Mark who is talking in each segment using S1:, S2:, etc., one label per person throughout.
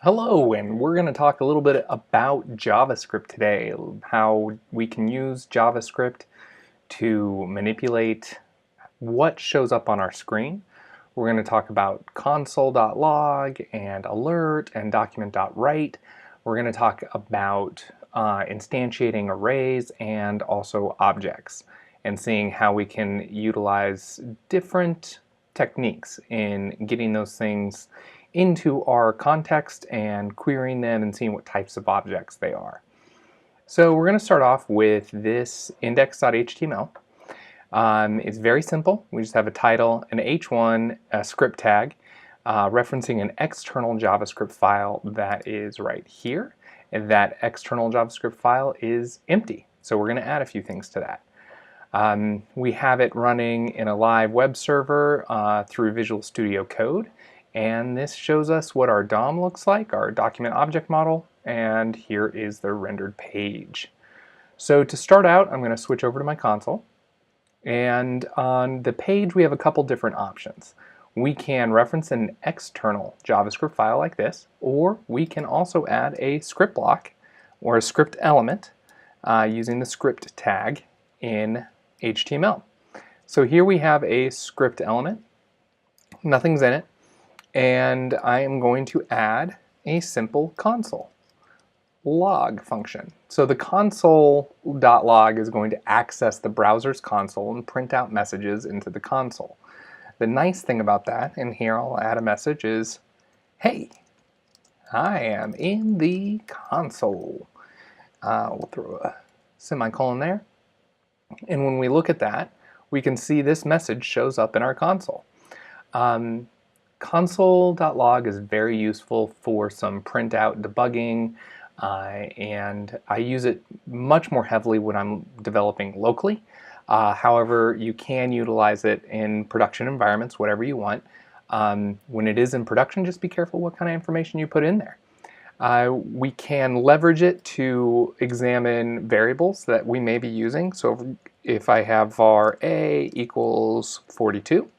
S1: Hello, and we're going to talk a little bit about JavaScript today, how we can use JavaScript to manipulate what shows up on our screen. We're going to talk about console.log and alert and document.write. We're going to talk about instantiating arrays and also objects and seeing how we can utilize different techniques in getting those things into our context and querying them and seeing what types of objects they are. So we're going to start off with this index.html. It's very simple. We just have a title, an h1, a script tag, referencing an external JavaScript file that is right here. And that external JavaScript file is empty. So we're going to add a few things to that. We have it running in a live web server through Visual Studio Code. And this shows us what our DOM looks like, our document object model, and here is the rendered page. So to start out, I'm going to switch over to my console. And on the page, we have a couple different options. We can reference an external JavaScript file like this, or we can also add a script block or a script element using the script tag in HTML. So here we have a script element. Nothing's in it. And I am going to add a simple console.log function. So the console.log is going to access the browser's console and print out messages into the console. The nice thing about that, and here I'll add a message, is, hey, I am in the console. We'll throw a semicolon there. And when we look at that, we can see this message shows up in our console. Console.log is very useful for some printout debugging, and I use it much more heavily when I'm developing locally. However, you can utilize it in production environments, whatever you want. When it is in production, just be careful what kind of information you put in there. We can leverage it to examine variables that we may be using. So if I have var a equals 42,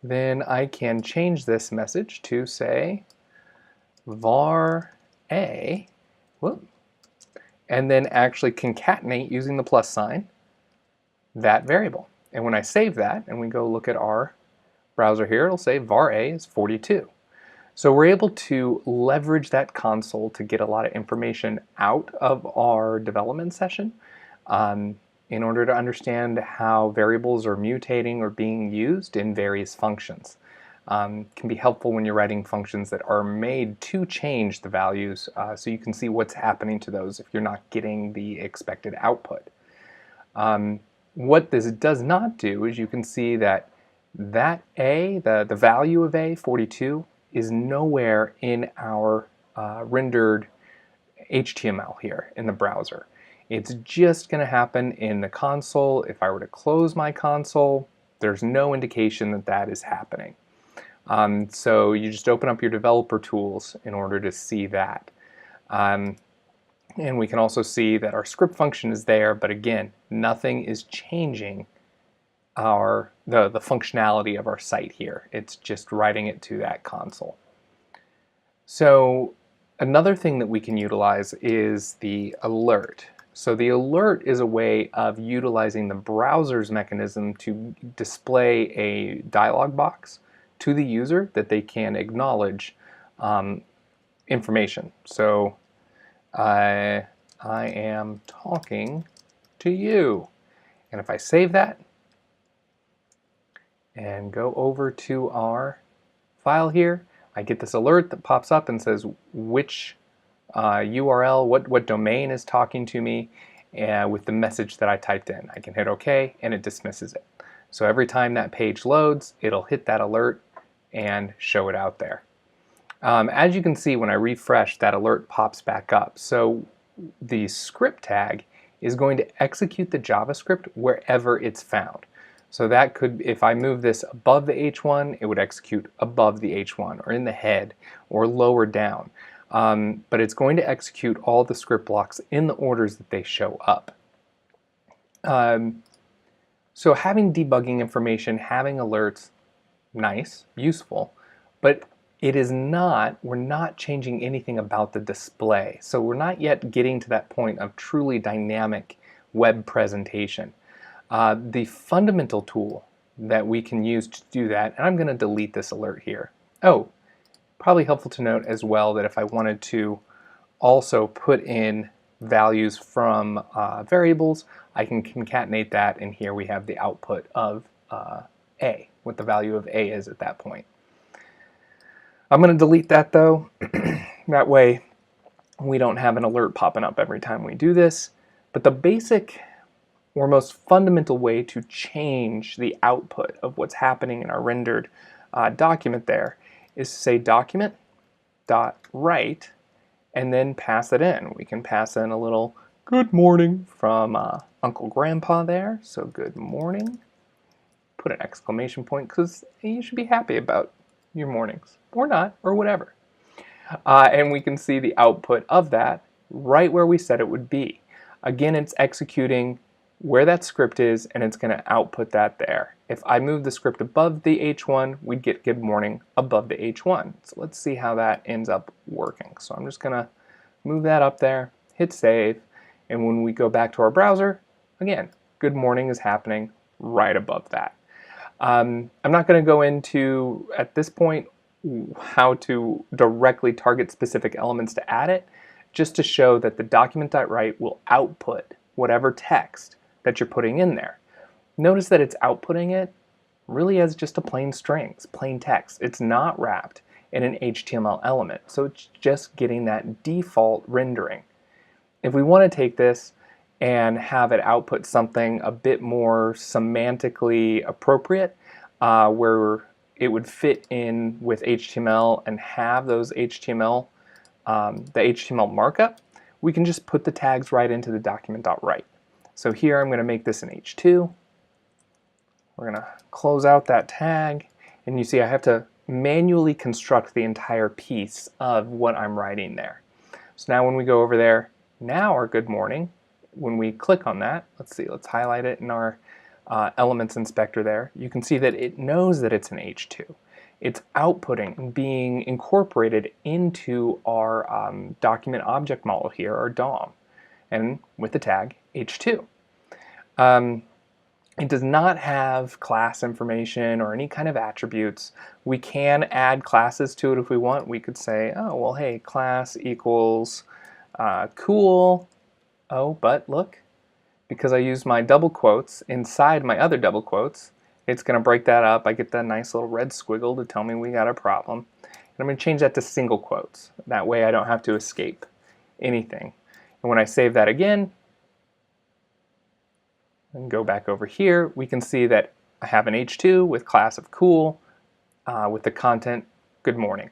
S1: then I can change this message to say var a, and then actually concatenate using the plus sign that variable. And when I save that and we go look at our browser here, it'll say var a is 42. So we're able to leverage that console to get a lot of information out of our development session in order to understand how variables are mutating or being used in various functions. Can be helpful when you're writing functions that are made to change the values so you can see what's happening to those if you're not getting the expected output. What this does not do is you can see that a, the value of a, 42, is nowhere in our rendered HTML here in the browser. It's just going to happen in the console. If I were to close my console, there's no indication that that is happening. So you just open up your developer tools in order to see that. And we can also see that our script function is there, but again, nothing is changing the functionality of our site here. It's just writing it to that console. So another thing that we can utilize is the alert. So the alert is a way of utilizing the browser's mechanism to display a dialog box to the user that they can acknowledge information. So I am talking to you. And if I save that and go over to our file here, I get this alert that pops up and says which URL, what domain is talking to me with the message that I typed in. I can hit OK and it dismisses it. So every time that page loads, it'll hit that alert and show it out there. As you can see, when I refresh, that alert pops back up. So the script tag is going to execute the JavaScript wherever it's found. So that could, if I move this above the H1, it would execute above the H1 or in the head or lower down. But it's going to execute all the script blocks in the orders that they show up. So having debugging information, having alerts, nice, useful, but it is not, we're not changing anything about the display. So we're not yet getting to that point of truly dynamic web presentation. The fundamental tool that we can use to do that, and I'm going to delete this alert here. Oh, probably helpful to note as well that if I wanted to also put in values from variables, I can concatenate that, and here we have the output of A, what the value of A is at that point. I'm going to delete that though. That way we don't have an alert popping up every time we do this. But the basic or most fundamental way to change the output of what's happening in our rendered document there is to say document.write and then pass it in. We can pass in a little good morning from Uncle Grandpa there. So good morning. Put an exclamation point because you should be happy about your mornings, or not, or whatever. And we can see the output of that right where we said it would be. Again, it's executing where that script is, and it's going to output that there. If I move the script above the H1, we'd get good morning above the H1. So let's see how that ends up working. So I'm just going to move that up there, hit save, and when we go back to our browser, again, good morning is happening right above that. I'm not going to go into, at this point, how to directly target specific elements to add it, just to show that the document.write will output whatever text that you're putting in there. Notice that it's outputting it really as just a plain strings, plain text. It's not wrapped in an HTML element, so it's just getting that default rendering. If we want to take this and have it output something a bit more semantically appropriate, where it would fit in with HTML and have those HTML, the HTML markup, we can just put the tags right into the document.write. So here I'm going to make this an H2. We're going to close out that tag, and you see I have to manually construct the entire piece of what I'm writing there. So now when we go over there, now our good morning, when we click on that, let's see, let's highlight it in our elements inspector there, you can see that it knows that it's an H2. It's outputting and being incorporated into our document object model here, our DOM, and with the tag H2. It does not have class information or any kind of attributes. We can add classes to it if we want. We could say, oh, well, hey, class equals cool. Oh, but look, because I used my double quotes inside my other double quotes, it's going to break that up. I get that nice little red squiggle to tell me we got a problem. And I'm going to change that to single quotes. That way I don't have to escape anything. And when I save that again, and go back over here, we can see that I have an H2 with class of cool with the content good morning.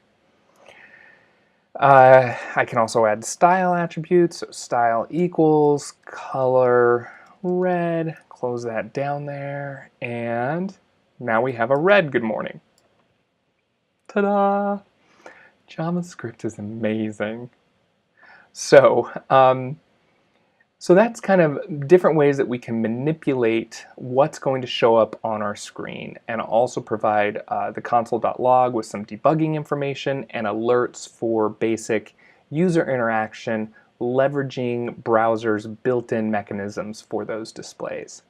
S1: I can also add style attributes, so style equals color red, close that down there, and now we have a red good morning. Ta-da! JavaScript is amazing. So, so that's kind of different ways that we can manipulate what's going to show up on our screen, and also provide the console.log with some debugging information and alerts for basic user interaction, leveraging browsers' built-in mechanisms for those displays.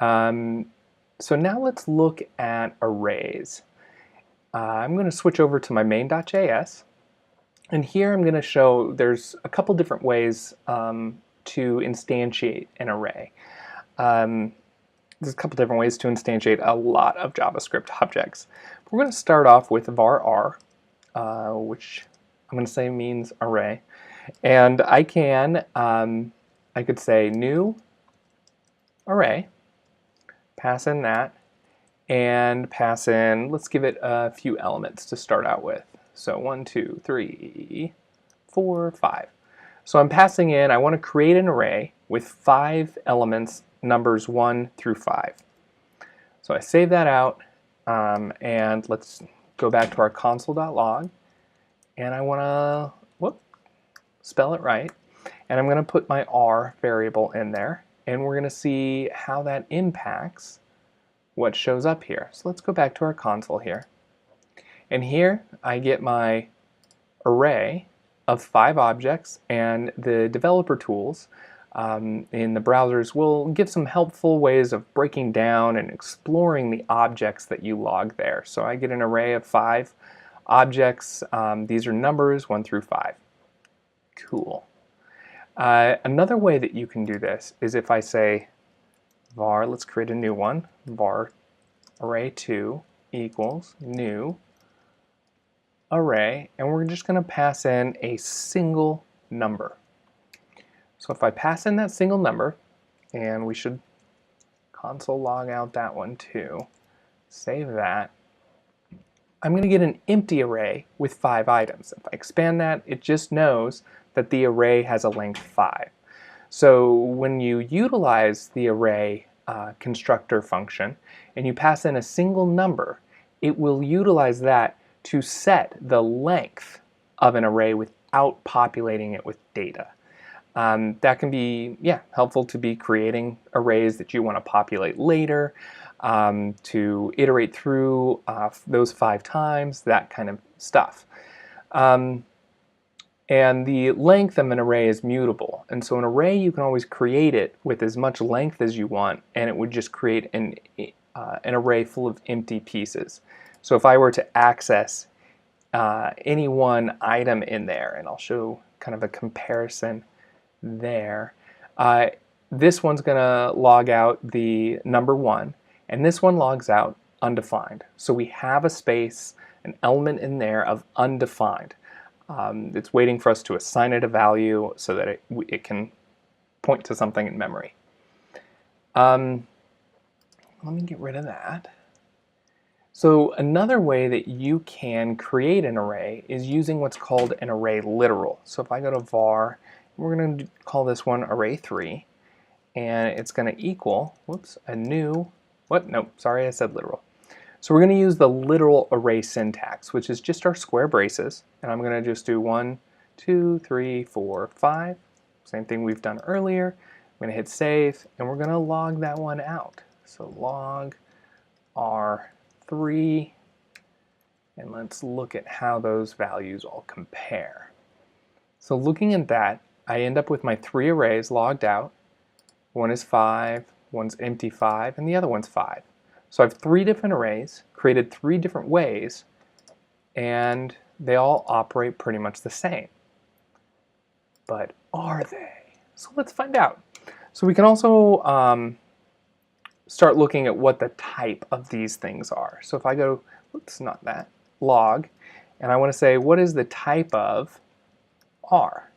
S1: So now let's look at arrays. I'm going to switch over to my main.js, and here I'm going to show there's a couple different ways to instantiate an array. There's a couple different ways to instantiate a lot of JavaScript objects. We're going to start off with var r, which I'm going to say means array, and I could say new array, pass in that, and pass in, let's give it a few elements to start out with. So 1, 2, 3, 4, 5. So I'm passing in, I want to create an array with 5 elements, numbers 1 through 5. So I save that out, and let's go back to our console.log, and I want to spell it right, and I'm going to put my R variable in there, and we're going to see how that impacts what shows up here. So let's go back to our console here. And here I get my array of 5 objects, and the developer tools in the browsers will give some helpful ways of breaking down and exploring the objects that you log there. So I get an array of 5 objects. These are numbers 1 through 5. Cool. Another way that you can do this is if I say var, let's create a new one, var array2 equals new array, and we're just going to pass in a single number. So if I pass in that single number, and we should console log out that one too, save that, I'm going to get an empty array with 5 items. If I expand that, it just knows that the array has a length 5. So when you utilize the array constructor function and you pass in a single number, it will utilize that to set the length of an array without populating it with data. That can be helpful to be creating arrays that you want to populate later, to iterate through those 5 times, that kind of stuff. And the length of an array is mutable, and so an array you can always create it with as much length as you want, and it would just create an array full of empty pieces. So if I were to access any one item in there, and I'll show kind of a comparison there, this one's going to log out the number 1, and this one logs out undefined. So we have a space, an element in there of undefined. It's waiting for us to assign it a value so that it can point to something in memory. Let me get rid of that. So another way that you can create an array is using what's called an array literal. So if I go to var, we're going to call this one array3, and it's going to equal, a new, sorry, I said literal. So we're going to use the literal array syntax, which is just our square braces, and I'm going to just do 1, 2, 3, 4, 5. Same thing we've done earlier. I'm going to hit save, and we're going to log that one out. So log R3, and let's look at how those values all compare. So looking at that, I end up with my 3 arrays logged out. One is 5, one's empty 5, and the other one's 5. So I have 3 different arrays, created 3 different ways, and they all operate pretty much the same. But are they? So let's find out. So we can also start looking at what the type of these things are. So if I go, not that, log, and I want to say, what is the type of R?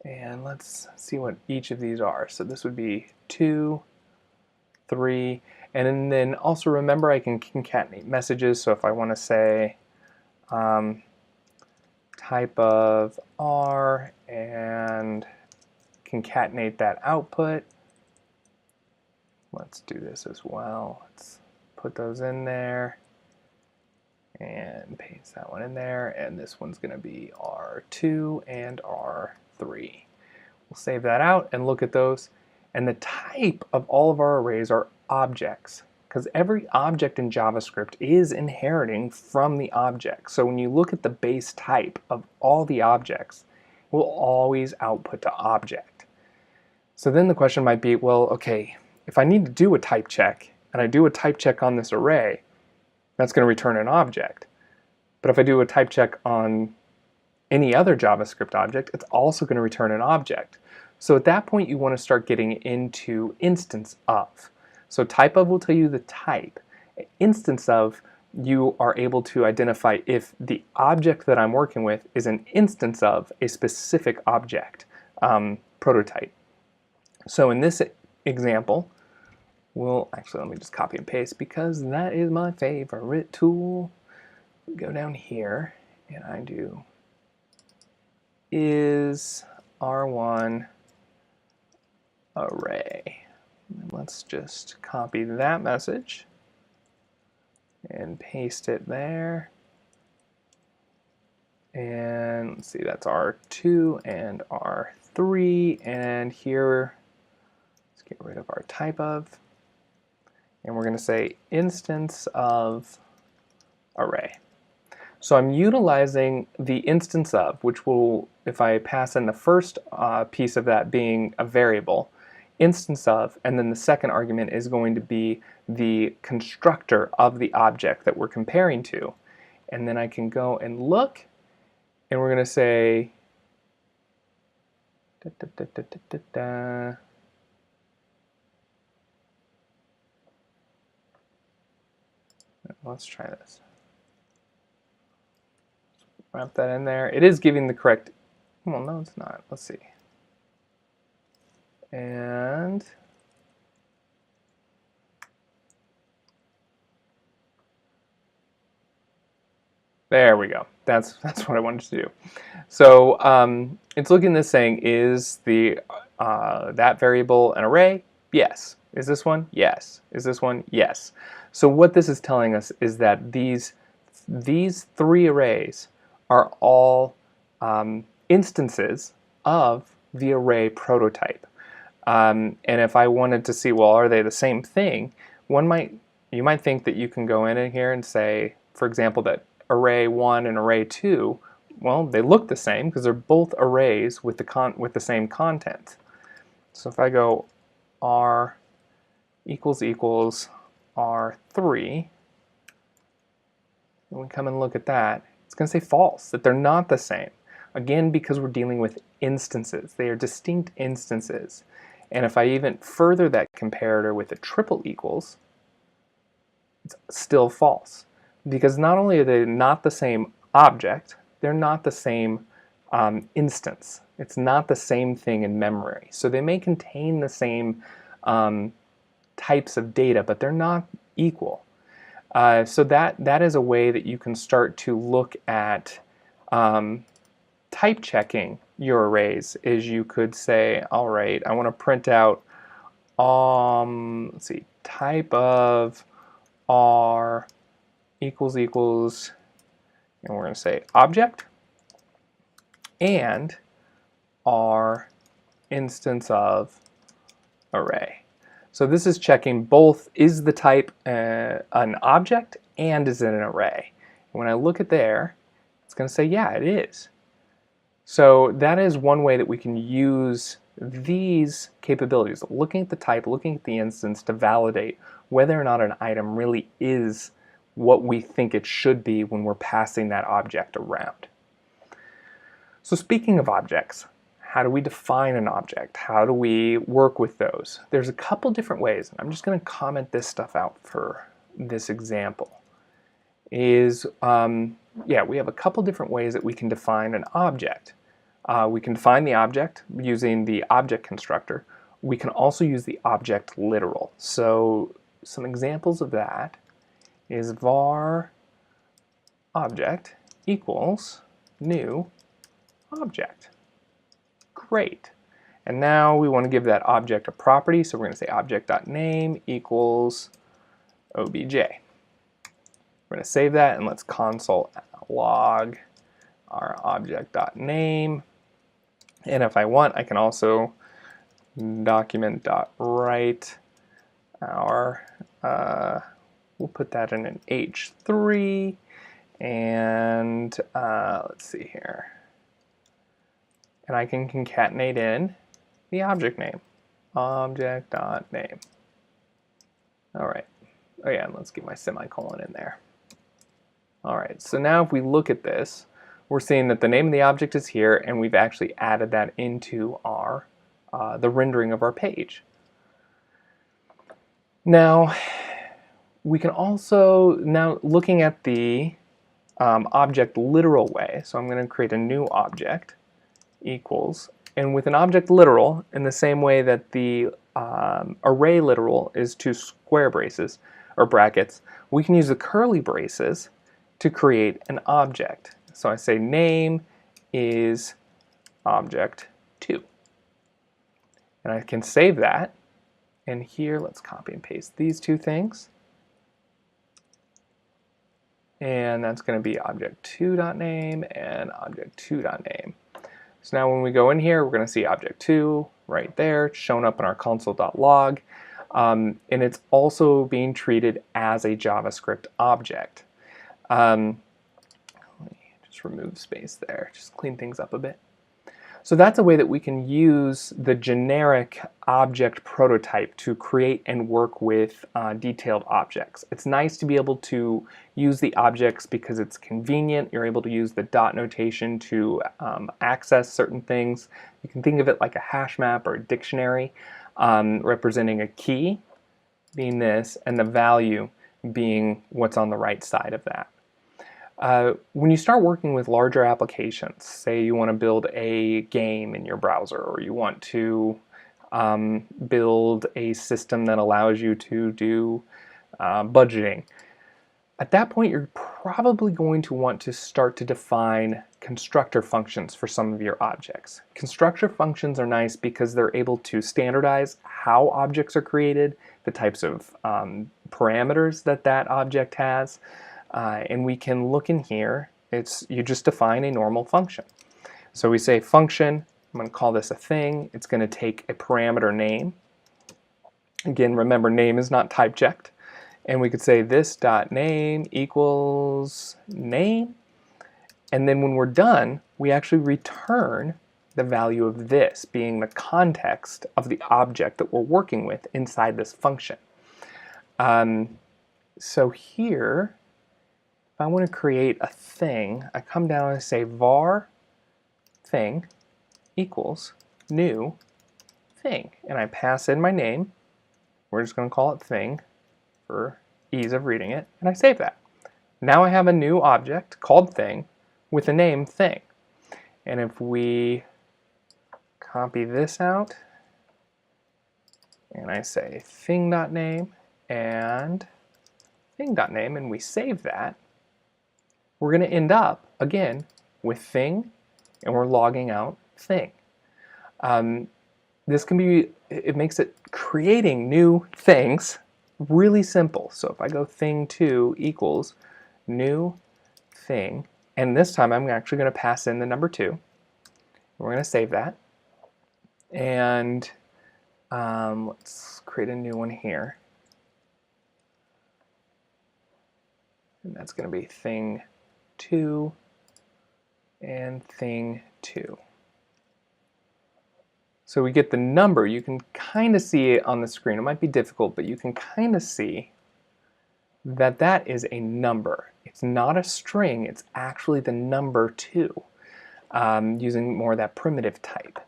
S1: And let's see what each of these are. So this would be 2, 3, and then also remember I can concatenate messages. So if I want to say type of R and concatenate that output, let's do this as well. Let's put those in there and paste that one in there, and this one's going to be R2 and R3. We'll save that out and look at those. And the type of all of our arrays are objects, because every object in JavaScript is inheriting from the object. So when you look at the base type of all the objects, it will always output to object. So then the question might be, well, okay, if I need to do a type check, and I do a type check on this array, that's going to return an object. But if I do a type check on any other JavaScript object, it's also going to return an object. So at that point, you want to start getting into instance of. So type of will tell you the type. Instance of, you are able to identify if the object that I'm working with is an instance of a specific object prototype. So in this example, actually, let me just copy and paste because that is my favorite tool. Go down here and I do is R1 array. Let's just copy that message and paste it there. And let's see, that's R2 and R3. And here, let's get rid of our type of. And we're going to say instance of array. So I'm utilizing the instance of, which will, if I pass in the first piece of that being a variable, instance of, and then the second argument is going to be the constructor of the object that we're comparing to. And then I can go and look, and we're going to say, let's try this. Wrap that in there. It is giving the correct, well, no, it's not. Let's see. And there we go. That's what I wanted to do. So it's looking at this saying, is the that variable an array? Yes. Is this one? Yes. Is this one? Yes. So what this is telling us is that these three arrays are all instances of the array prototype. And if I wanted to see, well, are they the same thing? You might think that you can go in here and say, for example, that array 1 and array 2, well, they look the same because they're both arrays with the same content. So if I go r equals r3, and we come and look at that, it's going to say false, that they're not the same. Again, because we're dealing with instances. They are distinct instances. And if I even further that comparator with a triple equals, it's still false. Because not only are they not the same object, they're not the same instance. It's not the same thing in memory. So they may contain the same types of data, but they're not equal. So that is a way that you can start to look at type checking your arrays. Is you could say, all right, I want to print out let's see, type of r equals, and we're going to say object, and r instance of array. So this is checking both, is the type an object and is it an array? And when I look at there, it's going to say, yeah, it is. So that is one way that we can use these capabilities, looking at the type, looking at the instance to validate whether or not an item really is what we think it should be when we're passing that object around. So speaking of objects, how do we define an object? How do we work with those? There's a couple different ways, and I'm just going to comment this stuff out for this example. Yeah, we have a couple different ways that we can define an object. We can define the object using the object constructor. We can also use the object literal. So some examples of that is var object equals new object. Great. And now we want to give that object a property, so we're going to say object.name equals obj. We're going to save that, and let's console.log our object.name. And if I want, I can also document.write our, we'll put that in an H3, and let's see here. And I can concatenate in the object name, object.name. All right. Oh yeah, and let's get my semicolon in there. All right, so now if we look at this, we're seeing that the name of the object is here, and we've actually added that into our the rendering of our page. Now, we can also, now looking at the object literal way, so I'm going to create a new object equals, and with an object literal, in the same way that the array literal is two square braces or brackets, we can use the curly braces to create an object. So I say name is object2. And I can save that. And here, let's copy and paste these two things. And that's going to be object2.name and object2.name. So now when we go in here, we're going to see object2 right there, shown up in our console.log. And it's also being treated as a JavaScript object. Let me just remove space there, just clean things up a bit. So that's a way that we can use the generic object prototype to create and work with detailed objects. It's nice to be able to use the objects because it's convenient. You're able to use the dot notation to access certain things. You can think of it like a hash map or a dictionary, representing a key being this and the value being what's on the right side of that. When you start working with larger applications, say you want to build a game in your browser, or you want to build a system that allows you to do budgeting, at that point you're probably going to want to start to define constructor functions for some of your objects. Constructor functions are nice because they're able to standardize how objects are created, the types of parameters that that object has. And we can look in here, you just define a normal function. So we say function, I'm going to call this a thing, it's going to take a parameter name. Again, remember name is not type checked. And we could say this dot name equals name. And then when we're done, we actually return the value of this being the context of the object that we're working with inside this function. So here, I want to create a thing, I come down and say var thing equals new thing, and I pass in my name. We're just going to call it thing for ease of reading it, and I save that. Now I have a new object called thing with the name thing. And if we copy this out and I say thing.name and thing.name and we save that, we're going to end up, again, with thing, and we're logging out thing. This can be, it makes it creating new things really simple. So if I go thing2 equals new thing, and this time I'm actually going to pass in the number 2. We're going to save that. And let's create a new one here. And that's going to be thing2 and thing2. So we get the number. You can kind of see it on the screen. It might be difficult, but you can kind of see that that is a number. It's not a string, it's actually the number 2, using more of that primitive type.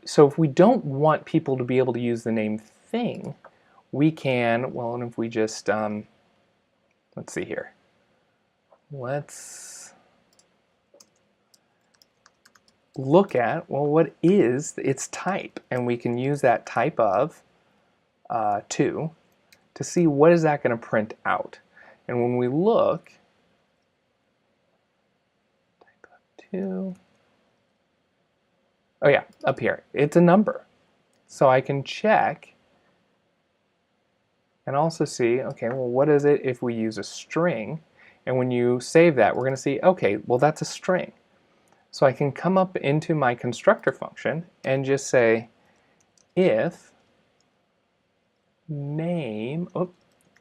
S1: So if we don't want people to be able to use the name thing, we can, well, and if we just, let's see here. Let's look at, well, what is its type? And we can use that type of 2 to see what is that going to print out. And when we look, type of 2, oh yeah, up here, it's a number. So I can check and also see, okay, well, what is it if we use a string? And when you save that, we're going to see, okay, well, that's a string. So I can come up into my constructor function and just say if name,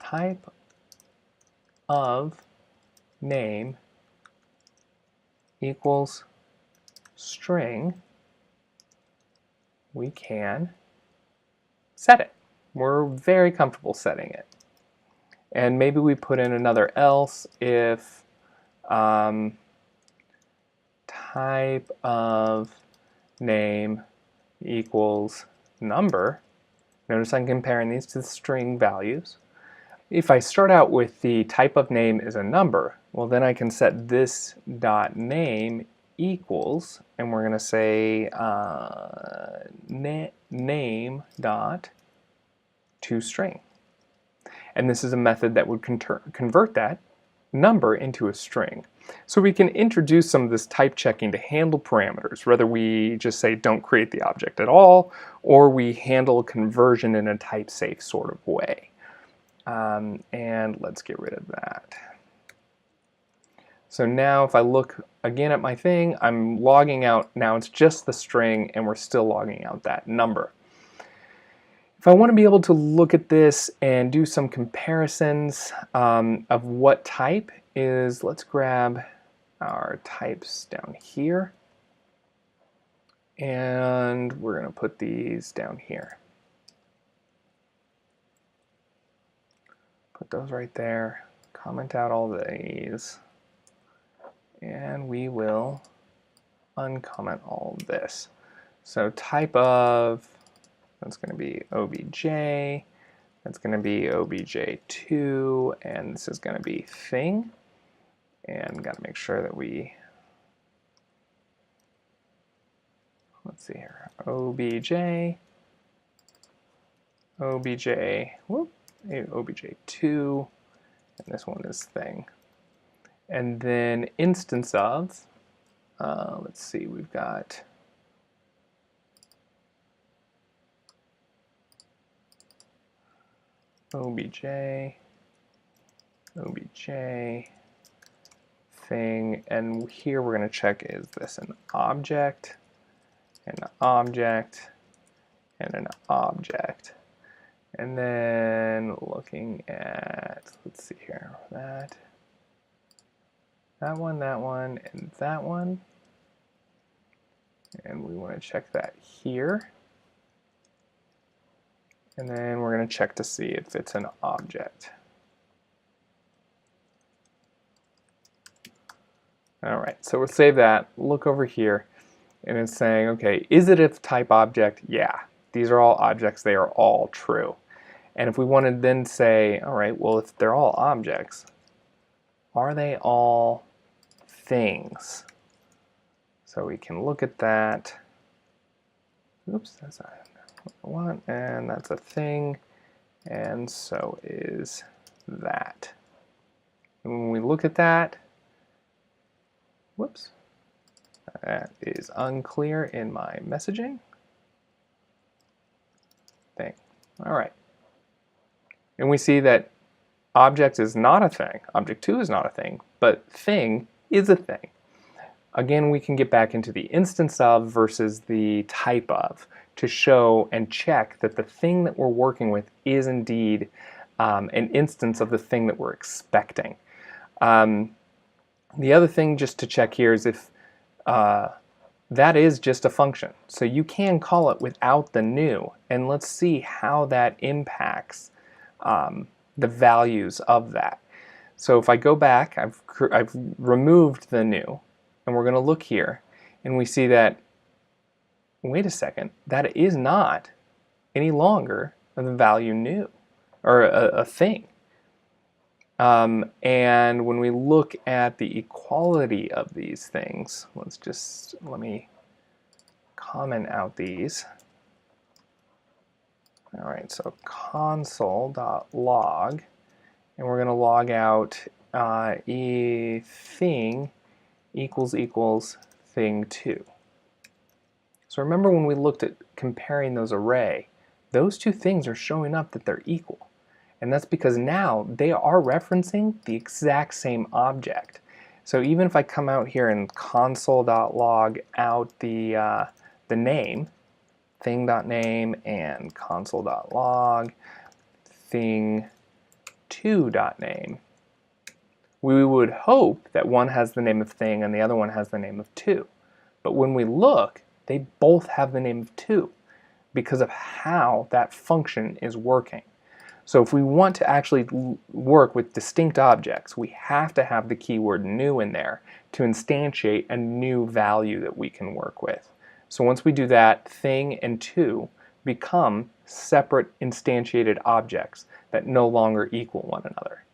S1: type of name equals string, we can set it. We're very comfortable setting it. And maybe we put in another else if type of name equals number. Notice I'm comparing these to the string values. If I start out with the type of name is a number, well then I can set this dot name equals, and we're going to say name dot toString. And this is a method that would convert that number into a string. So we can introduce some of this type checking to handle parameters, whether we just say don't create the object at all, or we handle conversion in a type safe sort of way. And let's get rid of that. So now if I look again at my thing, I'm logging out, now it's just the string and we're still logging out that number. If I want to be able to look at this and do some comparisons of what type is, let's grab our types down here. And we're going to put these down here. Put those right there. Comment out all these. And we will uncomment all of this. So type of, that's going to be obj, that's going to be obj2, and this is going to be thing. And got to make sure that we, let's see here, obj, whoop, obj2, and this one is thing. And then instance of, let's see, we've got obj, thing, and here we're going to check, is this an object, an object, and an object. And then looking at, let's see here, that one, and that one. And we want to check that here. And then we're going to check to see if it's an object. All right, so we'll save that, look over here, and it's saying, okay, is it a type object? Yeah, these are all objects, they are all true. And if we want to then say, all right, well, if they're all objects, are they all things? So we can look at that. Oops, that's not what I want, and that's a thing, and so is that. And when we look at that, whoops, that is unclear in my messaging thing. All right. And we see that object is not a thing, object2 is not a thing, but thing is a thing. Again, we can get back into the instance of versus the type of to show and check that the thing that we're working with is indeed an instance of the thing that we're expecting. The other thing just to check here is if that is just a function. So you can call it without the new, and let's see how that impacts the values of that. So if I go back, I've removed the new, and we're going to look here, and we see that, wait a second, that is not any longer the value new, or a thing. And when we look at the equality of these things, let me comment out these. All right, so console.log, and we're going to log out thing equals thing2. So remember when we looked at comparing those array, those two things are showing up that they're equal. And that's because now they are referencing the exact same object. So even if I come out here and console.log out the name, thing.name, and console.log thing2.name, we would hope that one has the name of thing and the other one has the name of 2. But when we look, they both have the name of 2 because of how that function is working. So if we want to actually work with distinct objects, we have to have the keyword new in there to instantiate a new value that we can work with. So once we do that, thing and 2 become separate instantiated objects that no longer equal one another.